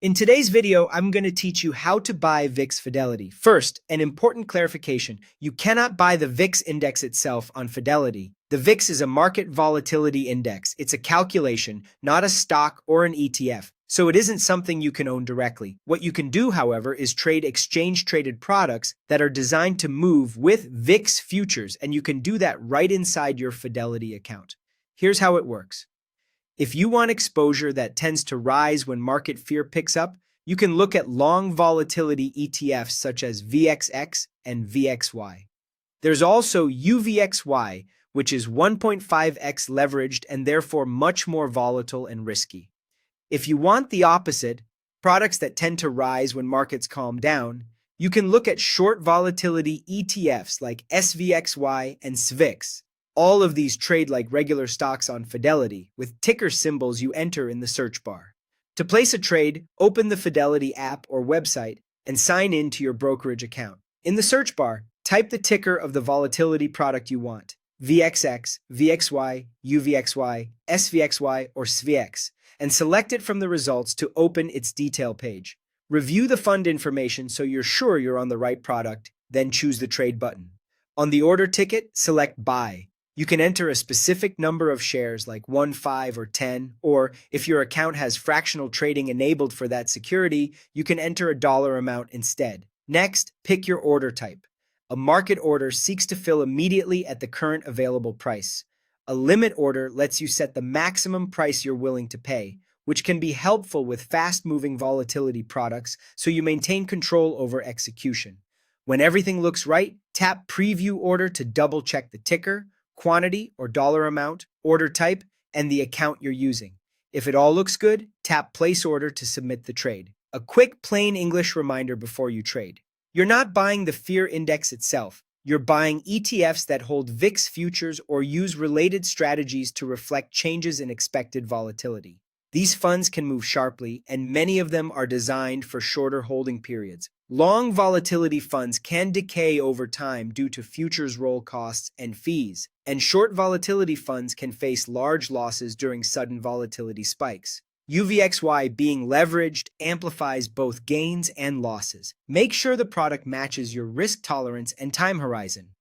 In today's video, I'm going to teach you how to buy VIX Fidelity. First, an important clarification. You cannot buy the VIX index itself on Fidelity. The VIX is a market volatility index. It's a calculation, not a stock or an ETF. So it isn't something you can own directly. What you can do, however, is trade exchange-traded products that are designed to move with VIX futures, and you can do that right inside your Fidelity account. Here's how it works. If you want exposure that tends to rise when market fear picks up, you can look at long volatility ETFs such as VXX and VXY. There's also UVXY, which is 1.5x leveraged and therefore much more volatile and risky. If you want the opposite, products that tend to rise when markets calm down, you can look at short volatility ETFs like SVXY and SVIX. All of these trade like regular stocks on Fidelity, with ticker symbols you enter in the search bar. To place a trade, open the Fidelity app or website and sign in to your brokerage account. In the search bar, type the ticker of the volatility product you want: VXX, VXY, UVXY, SVXY, or SVX, and select it from the results to open its detail page. Review the fund information so you're sure you're on the right product, then choose the trade button. On the order ticket, select Buy. You can enter a specific number of shares like 1, 5, or 10, or if your account has fractional trading enabled for that security, you can enter a dollar amount instead. Next, pick your order type. A market order seeks to fill immediately at the current available price. A limit order lets you set the maximum price you're willing to pay, which can be helpful with fast-moving volatility products so you maintain control over execution. When everything looks right, tap Preview Order to double-check the ticker, quantity or dollar amount, order type, and the account you're using. If it all looks good, tap Place Order to submit the trade. A quick plain English reminder before you trade. You're not buying the fear index itself. You're buying ETFs that hold VIX futures or use related strategies to reflect changes in expected volatility. These funds can move sharply, and many of them are designed for shorter holding periods. Long volatility funds can decay over time due to futures roll costs and fees, and short volatility funds can face large losses during sudden volatility spikes. UVXY, being leveraged, amplifies both gains and losses. Make sure the product matches your risk tolerance and time horizon.